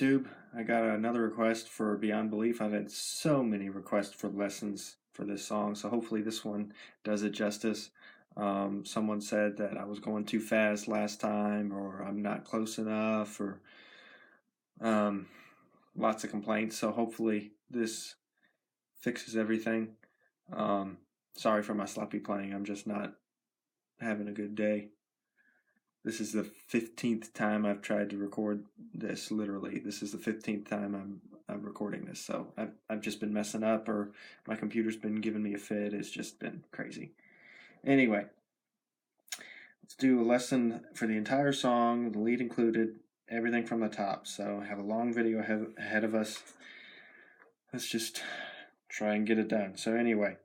YouTube. I got another request for Beyond Belief. I've had so many requests for lessons for this song, so hopefully this one does it justice. Someone said that I was going too fast last time, or I'm not close enough, or lots of complaints, so hopefully this fixes everything. Sorry for my sloppy playing. I'm just not having a good day. This is the 15th time I've tried to record this. Literally, this is the 15th time I'm recording this. So I've just been messing up, or my computer's been giving me a fit. It's just been crazy. Anyway, let's do a lesson for the entire song, the lead included, everything from the top. So I have a long video ahead of us. Let's just try and get it done. So anyway.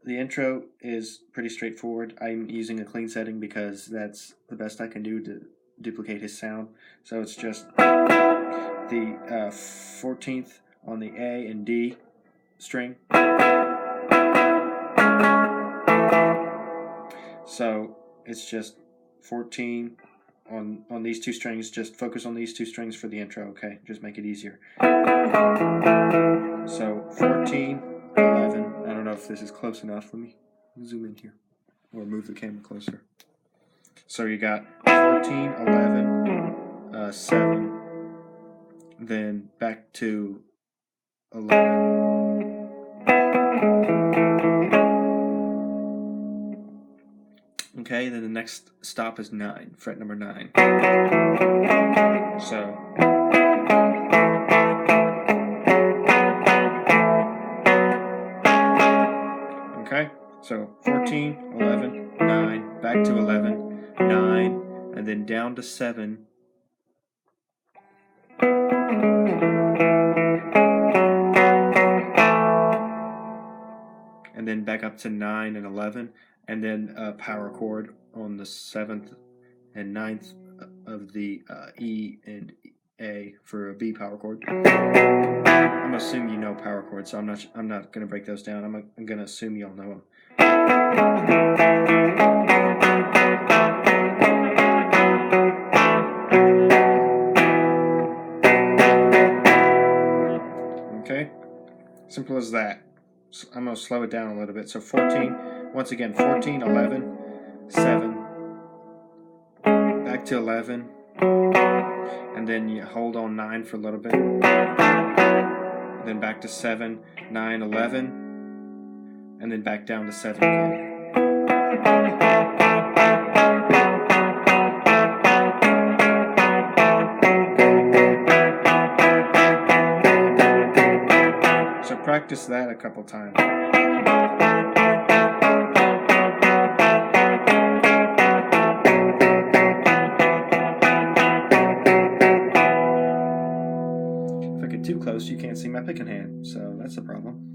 The intro is pretty straightforward. I'm using a clean setting because that's the best I can do to duplicate his sound. So it's just the 14th on the A and D string. So it's just 14 on these two strings. Just focus on these two strings for the intro, okay? Just make it easier. So 14, 11. I don't know if this is close enough. Let me zoom in here or move the camera closer. So you got 14, 11, 7, then back to 11. Okay, then the next stop is 9, fret number 9. So okay, so 14, 11, 9, back to 11, 9, and then down to 7. And then back up to 9 and 11, and then a power chord on the 7th and 9th of the E and A for a B power chord. I'm gonna assume you know power chords, so I'm not gonna break those down. I'm gonna assume you all know them. Okay, simple as that. So I'm gonna slow it down a little bit. So 14, once again, 14, 11, 7, back to 11, and then you hold on 9 for a little bit, then back to 7, 9, 11, and then back down to 7 again. So practice that a couple times. If I get too close, you can't see my picking hand, so that's a problem.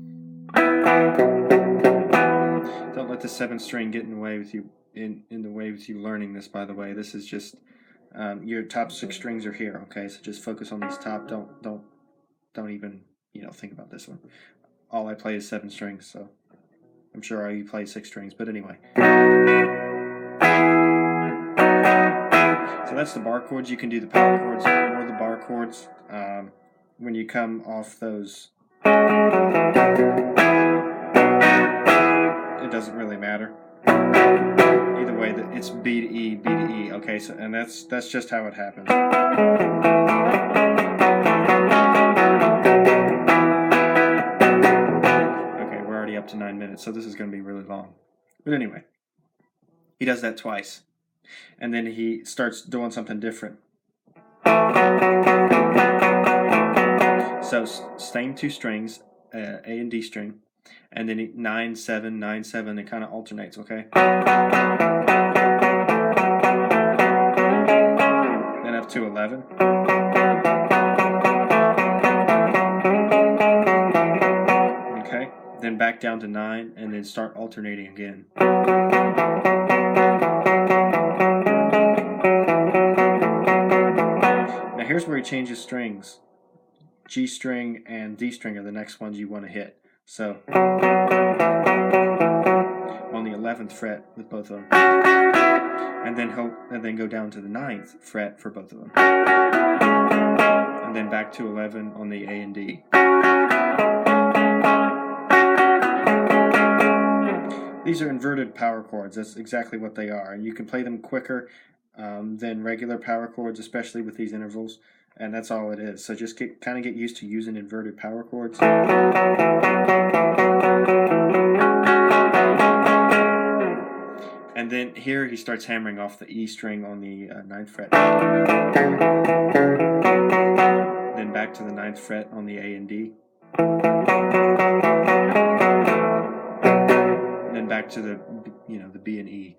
Don't let the 7th string get in the way with you in the way with you learning this. By the way, this is just your top 6 strings are here. Okay, so just focus on these top. Don't even think about this one. All I play is 7 strings, so I'm sure all you play 6 strings. But anyway, so that's the bar chords. You can do the power chords or the bar chords. When you come off those, it doesn't really matter. Either way, it's B to E, B to E. Okay, so and that's just how it happens. Okay, we're already up to 9 minutes, so this is going to be really long. But anyway, he does that twice, and then he starts doing something different. So same 2 strings, A and D string, and then 9, 7, 9, 7. It kind of alternates, okay? Then up to 11. Okay, then back down to 9, and then start alternating again. Now here's where he changes strings. G string and D string are the next ones you want to hit. So on the 11th fret with both of them, and then go down to the 9th fret for both of them, and then back to 11 on the A and D. These are inverted power chords. That's exactly what they are, and you can play them quicker than regular power chords, especially with these intervals, and that's all it is. So just kind of get used to using inverted power chords. And then here he starts hammering off the E string on the 9th fret. Then back to the 9th fret on the A and D. And then back to the B and E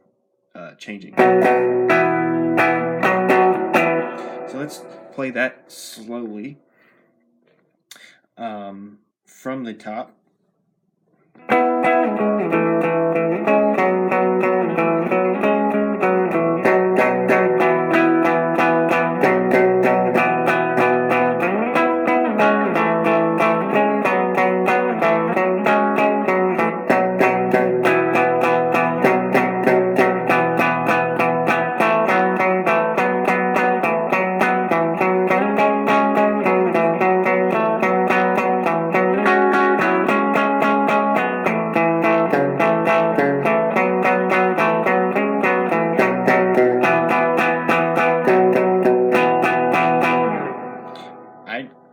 changing. So let's play that slowly from the top.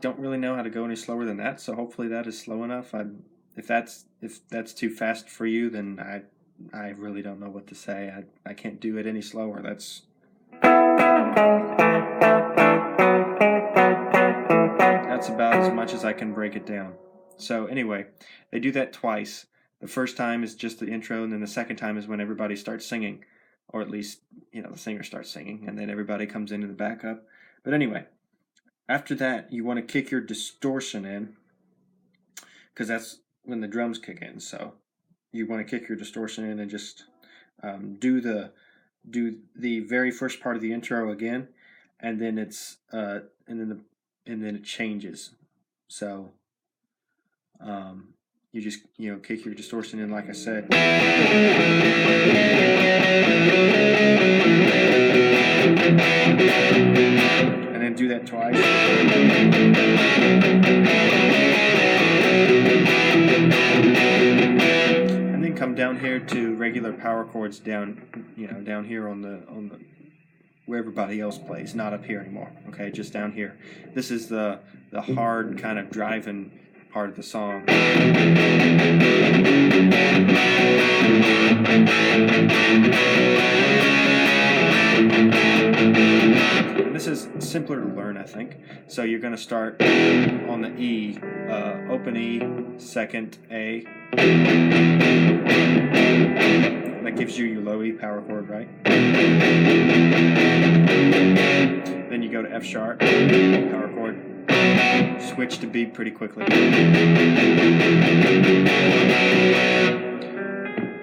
Don't really know how to go any slower than that, so hopefully that is slow enough. If that's too fast for you, then I really don't know what to say. I can't do it any slower. That's about as much as I can break it down. So anyway, they do that twice. The first time is just the intro, and then the second time is when everybody starts singing, or at least the singer starts singing, and then everybody comes into the backup. But anyway, after that, you want to kick your distortion in, because that's when the drums kick in. So you want to kick your distortion in and just do the very first part of the intro again, and then it changes. So you just kick your distortion in, like I said. And then do that twice. And then come down here to regular power chords down here on the where everybody else plays, not up here anymore. Okay, just down here. This is the hard kind of driving part of the song. This is simpler to learn, I think. So you're going to start on the E, open E, second A. That gives you your low E power chord, right? Then you go to F sharp, power chord. Switch to B pretty quickly.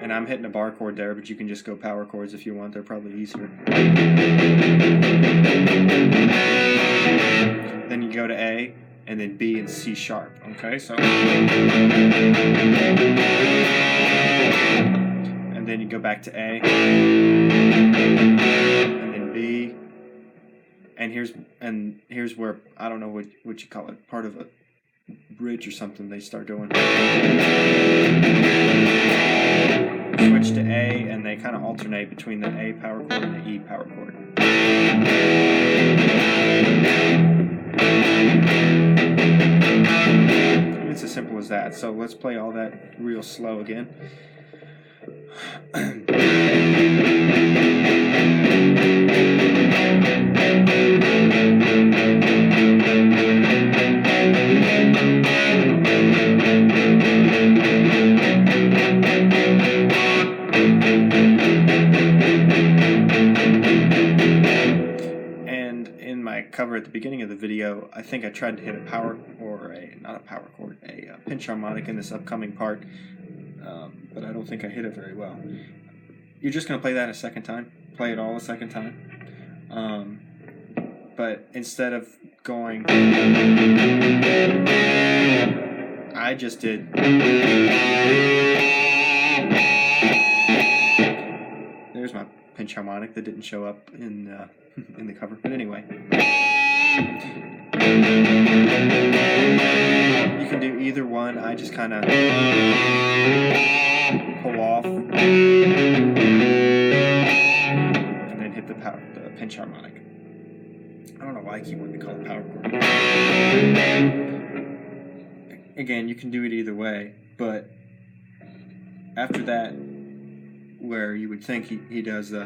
And I'm hitting a bar chord there, but you can just go power chords if you want. They're probably easier. Then you go to A, and then B and C sharp. Okay, so. And then you go back to A, and then B. And here's where, I don't know what you call it, part of a bridge or something they start doing. Switch to A, and they kind of alternate between the A power chord and the E power chord. It's as simple as that. So let's play all that real slow again. Cover at the beginning of the video, I think I tried to hit a pinch harmonic in this upcoming part, but I don't think I hit it very well. You're just going to play that a second time, play it all a second time, but instead of going, I just did. pinch harmonic that didn't show up in in the cover. But anyway, you can do either one. I just kind of pull off and then hit the pinch harmonic. I don't know why I keep wanting to call it power chord. Again, you can do it either way, but after that, where you would think he does the,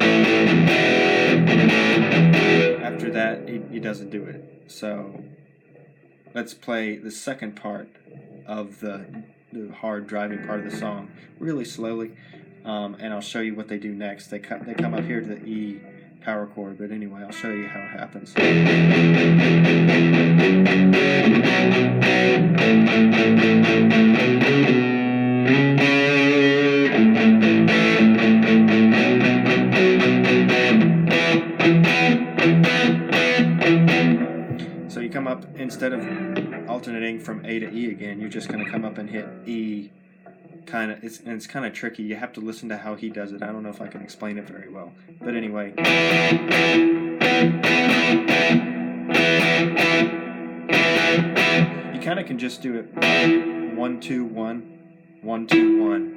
after that he doesn't do it. So let's play the second part of the hard driving part of the song really slowly, and I'll show you what they do next. They come up here to the E power chord, but anyway, I'll show you how it happens. So you come up, instead of alternating from A to E again, you're just going to come up and hit E. It's kind of tricky. You have to listen to how he does it. I don't know if I can explain it very well, but anyway. You kind of can just do it 1 2 1 1 2 1.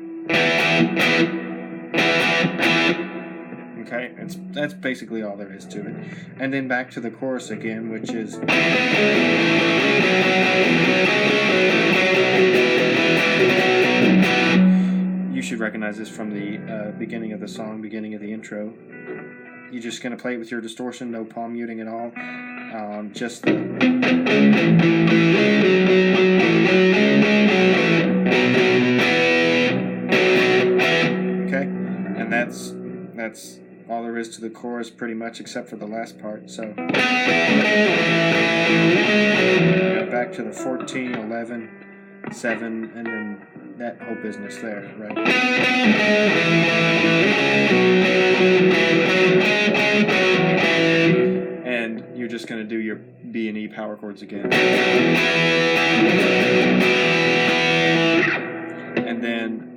Okay, that's basically all there is to it. And then back to the chorus again, which is you should recognize this from the beginning of the song, beginning of the intro. You're just going to play it with your distortion, no palm muting at all. Just the okay, and that's all there is to the chorus, pretty much, except for the last part. So back to the 14, 11, 7, and then that whole business there, right? And you're just going to do your B and E power chords again. And then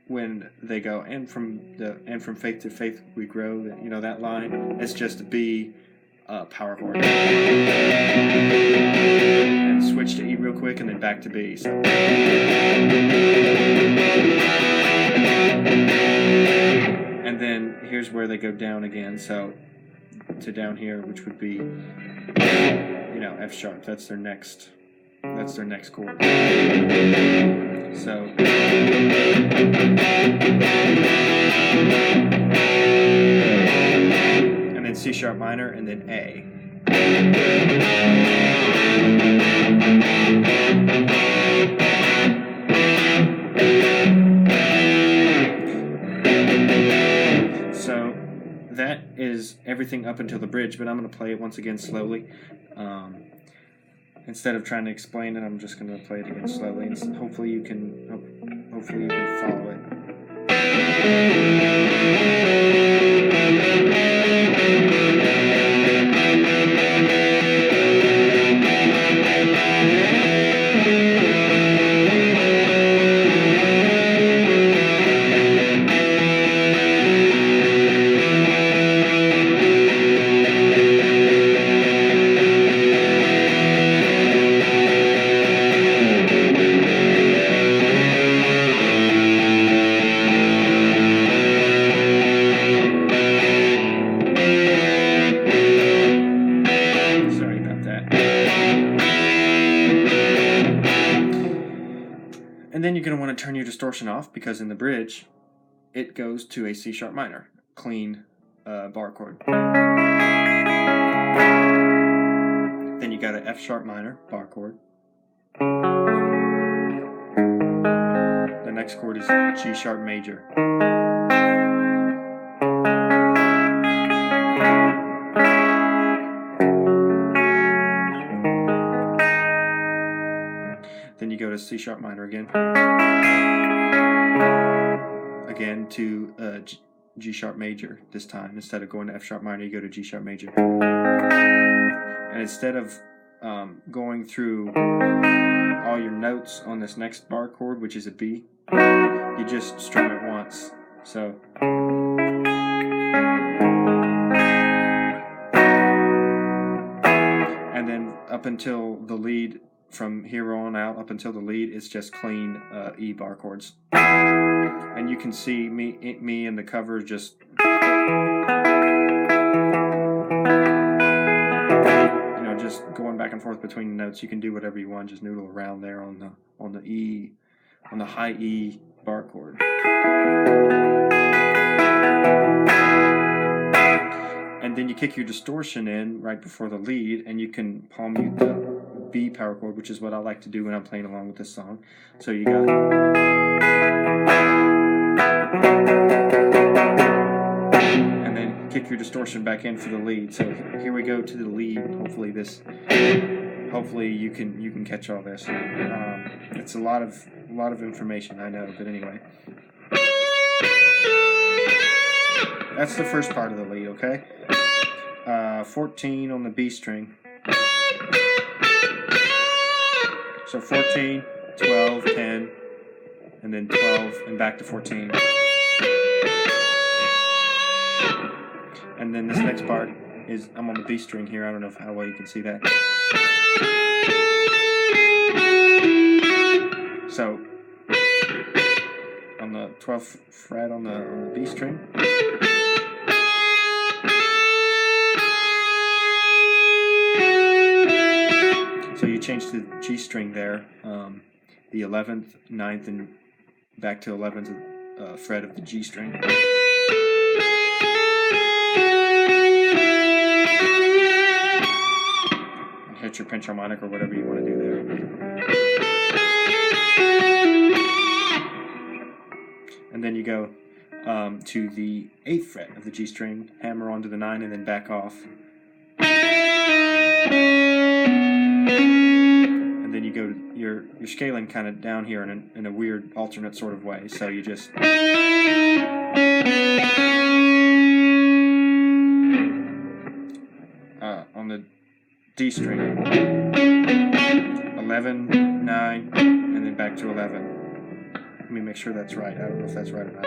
when they go, and from faith to faith we grow, that line, it's just a B power chord. And switch to E real quick, and then back to B. So. And then here's where they go down again, so to down here, which would be, F sharp. That's their next chord. So and then C sharp minor, and then A. So that is everything up until the bridge, but I'm going to play it once again slowly. Instead of trying to explain it, I'm just going to play it again slowly, and hopefully you can follow it. And then you're going to want to turn your distortion off, because in the bridge, it goes to a C sharp minor, clean bar chord. Then you got an F sharp minor bar chord. The next chord is G sharp major. Then you go to C sharp minor again to G sharp major this time. Instead of going to F sharp minor, you go to G sharp major. And instead of going through all your notes on this next bar chord, which is a B, you just strum it once. So up until the lead, from here on out, up until the lead, it's just clean E bar chords. And you can see me in the cover just, just going back and forth between the notes. You can do whatever you want, just noodle around there on the E, on the high E bar chord. And then you kick your distortion in right before the lead, and you can palm mute the B power chord, which is what I like to do when I'm playing along with this song. So you got, and then kick your distortion back in for the lead. So here we go to the lead. Hopefully you can catch all this. It's a lot of information, I know, but anyway. That's the first part of the lead, okay? 14 on the B string. So 14, 12, 10, and then 12, and back to 14. And then this next part is, I'm on the B string here. I don't know how well you can see that. So, on the 12th fret on the B string. So you change to the G string there, the 11th, 9th, and back to 11th fret of the G string. And hit your pinch harmonic or whatever you want to do there. And then you go to the 8th fret of the G string, hammer onto the 9, and then back off. And then you go to you're scaling kind of down here in a weird alternate sort of way. So you just on the D string, 11, 9, and then back to 11. Let me make sure that's right. I don't know if that's right or not.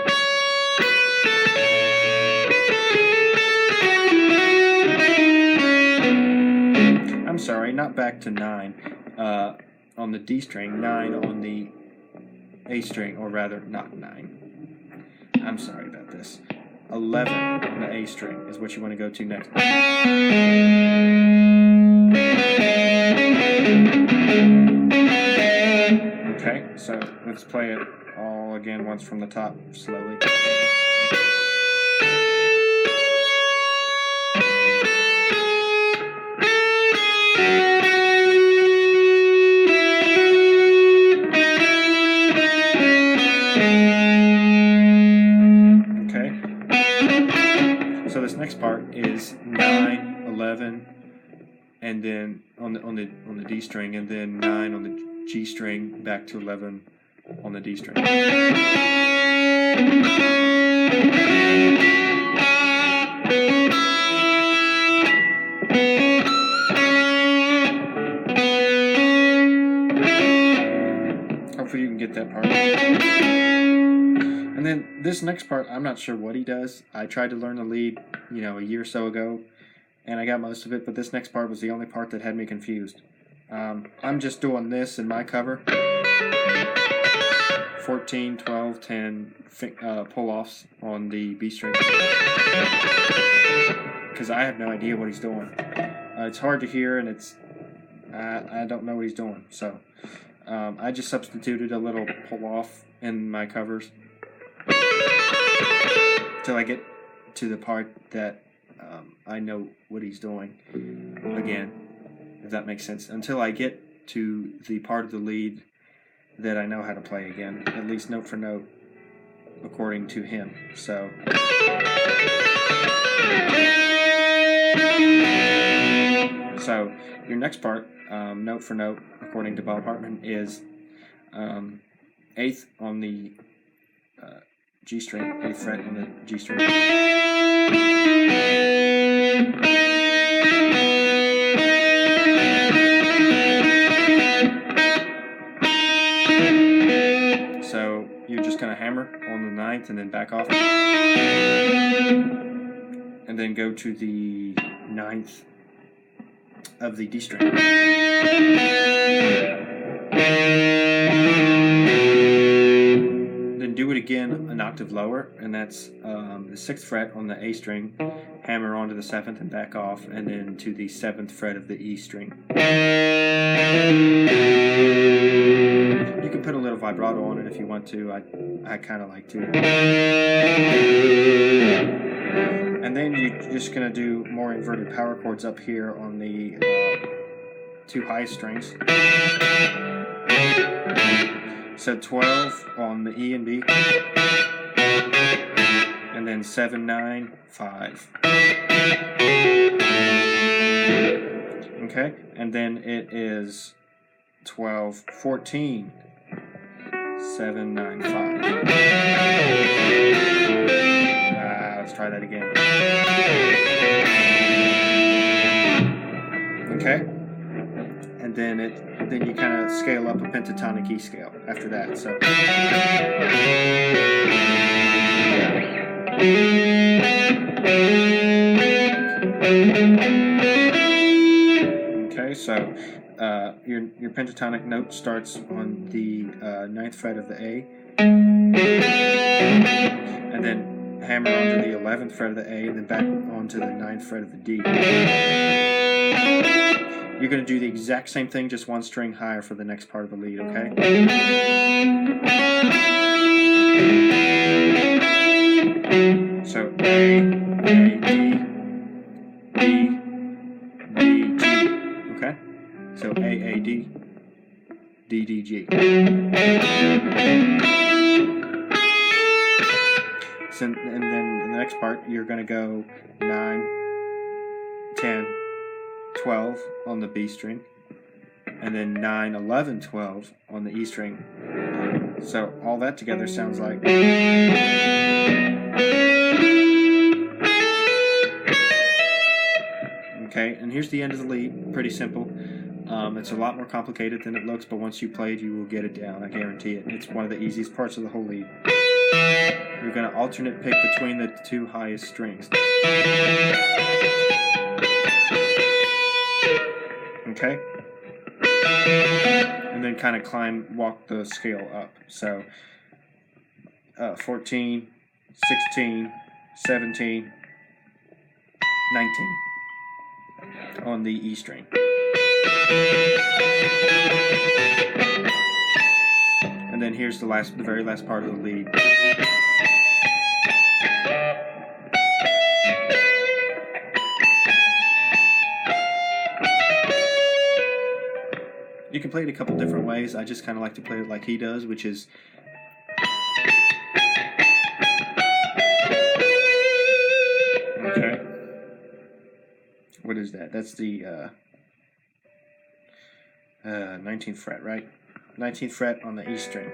I'm sorry, not back to 9 on the D string, 9 on the A string, or rather, not 9. I'm sorry about this. 11 on the A string is what you want to go to next. Okay, so let's play it all again once from the top, slowly. So this next part is 9, 11, and then on the D string, and then 9 on the G string, back to 11 on the D string. Hopefully you can get that part. And then this next part, I'm not sure what he does. I tried to learn the lead, a year or so ago, and I got most of it, but this next part was the only part that had me confused. I'm just doing this in my cover. 14, 12, 10 pull-offs on the B string. Because I have no idea what he's doing. It's hard to hear, and I don't know what he's doing. So I just substituted a little pull-off in my covers till I get to the part that I know what he's doing again, if that makes sense. Until I get to the part of the lead that I know how to play again, at least note for note, according to him. So your next part, note for note, according to Bob Hartman, is 8th on the G string, 8th fret on the G string. So you're just going to hammer on the 9th and then back off. And then go to the 9th of the D string. Then do it again an octave lower, and that's the 6th fret on the A string, hammer onto the 7th and back off, and then to the 7th fret of the E string. You can put a little vibrato on it if you want to. I kind of like to. And then you're just going to do more inverted power chords up here on the 2 highest strings. So 12 on the E and B, and then 7, 9, 5. Okay, and then it is 12, 14, 7, 9, 5. Let's try that again. Okay. And then you kind of scale up a pentatonic E scale after that. So okay, so your pentatonic note starts on the 9th fret of the A, and then hammer onto the 11th fret of the A, and then back onto the 9th fret of the D. You're going to do the exact same thing, just 1 string higher for the next part of the lead, okay? So A, D, D, D, G, okay? So A, D, D, D, G. So, and then in the next part, you're going to go 9, 10, 12 on the B string, and then 9, 11, 12 on the E string. So all that together sounds like. Okay, and here's the end of the lead. Pretty simple. It's a lot more complicated than it looks, but once you play it, you will get it down. I guarantee it. It's one of the easiest parts of the whole lead. You're going to alternate pick between the 2 highest strings. Okay? And then kind of walk the scale up. So 14, 16, 17, 19 on the E string. And then here's the very last part of the lead. You can play it a couple different ways. I just kind of like to play it like he does, which is okay. What is that? That's the 19th fret, right? 19th fret on the E string.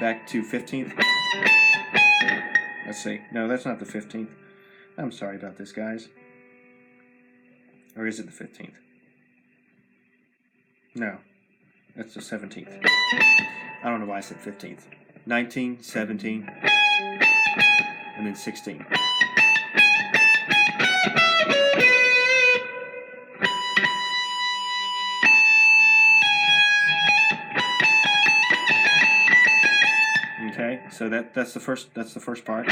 Back to 15th. Let's see. No, that's not the 15th. I'm sorry about this, guys. Or is it the 15th? No, that's the 17th. I don't know why I said 15th. 19, 17, and then 16. Okay, so that's the first part.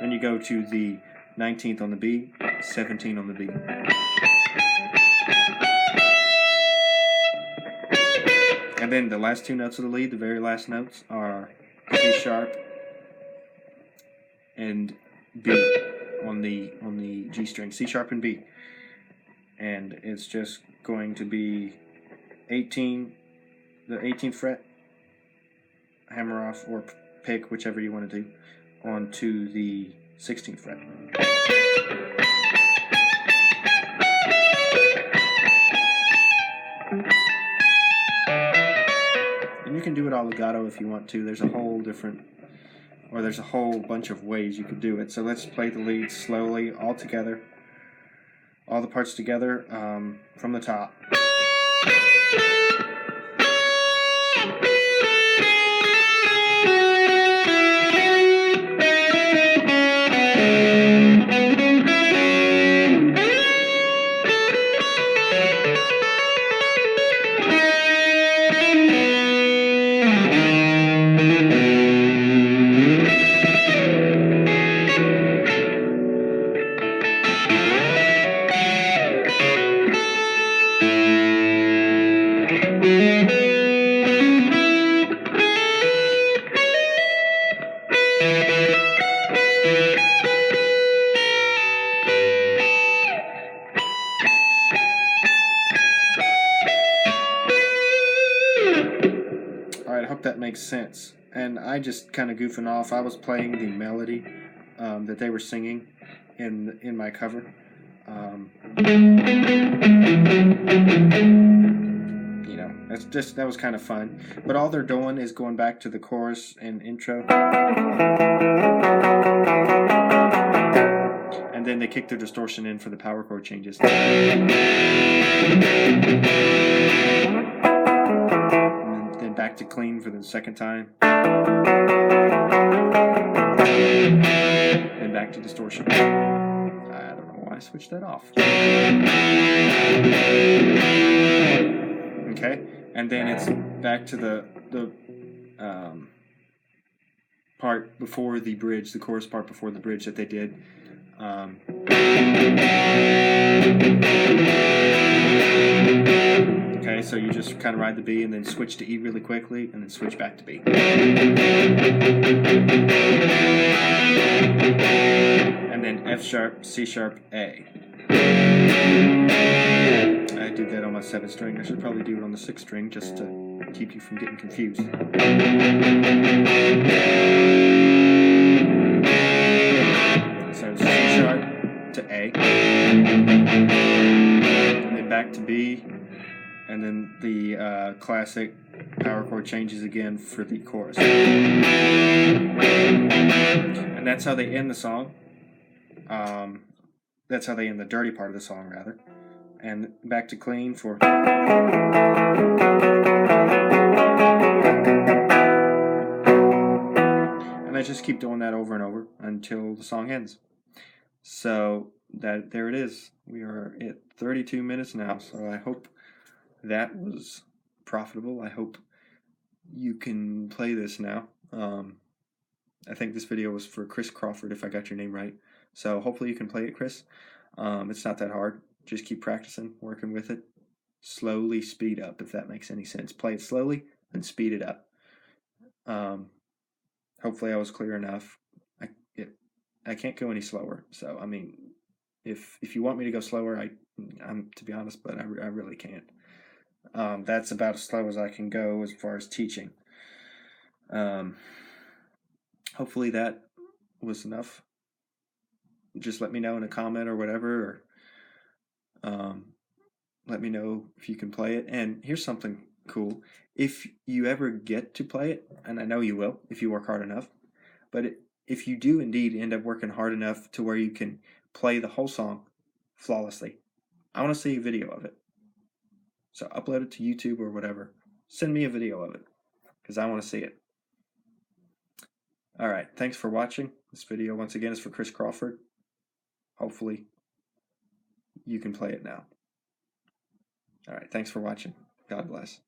Then you go to the 19th on the B, 17 on the B. And then the last 2 notes of the lead, the very last notes, are C sharp and B on the G string. C sharp and B. And it's just going to be 18, the 18th fret, hammer off or pick, whichever you want to do, onto the 16th fret. And you can do it all legato if you want to. There's a whole bunch of ways you could do it. So let's play the lead slowly, all together, all the parts together from the top. makes sense. And I just kind of goofing off. I was playing the melody that they were singing in my cover. You know, that was kind of fun. But all they're doing is going back to the chorus and intro. And then they kick their distortion in for the power chord changes. And then back to clean for the second time. And back to distortion. I don't know why I switched that off. Okay, and then it's back to the part before the bridge, the chorus part before the bridge that they did. Okay, so you just kind of ride the B and then switch to E really quickly and then switch back to B. And then F sharp, C sharp, A. I did that on my 7th string. I should probably do it on the 6th string just to keep you from getting confused. So C sharp to A, and then back to B, and then the classic power chord changes again for the chorus. And that's how they end the song. That's how they end the dirty part of the song, rather. And back to clean for... And I just keep doing that over and over until the song ends. So there it is. We are at 32 minutes now, so I hope that was profitable. I hope you can play this now. I think this video was for Chris Crawford, if I got your name right. So hopefully you can play it, Chris. It's not that hard. Just keep practicing, working with it. Slowly speed up, if that makes any sense. Play it slowly, and speed it up. Hopefully I was clear enough. I can't go any slower. So, I mean, if you want me to go slower, I'm to be honest, but I really can't. That's about as slow as I can go as far as teaching. Hopefully that was enough. Just let me know in a comment or whatever, or let me know if you can play it. And here's something cool. If you ever get to play it, and I know you will if you work hard enough, but if you do indeed end up working hard enough to where you can play the whole song flawlessly, I want to see a video of it. So upload it to YouTube or whatever. Send me a video of it because I want to see it. All right, thanks for watching. This video, once again, is for Chris Crawford. Hopefully you can play it now. All right, thanks for watching. God bless.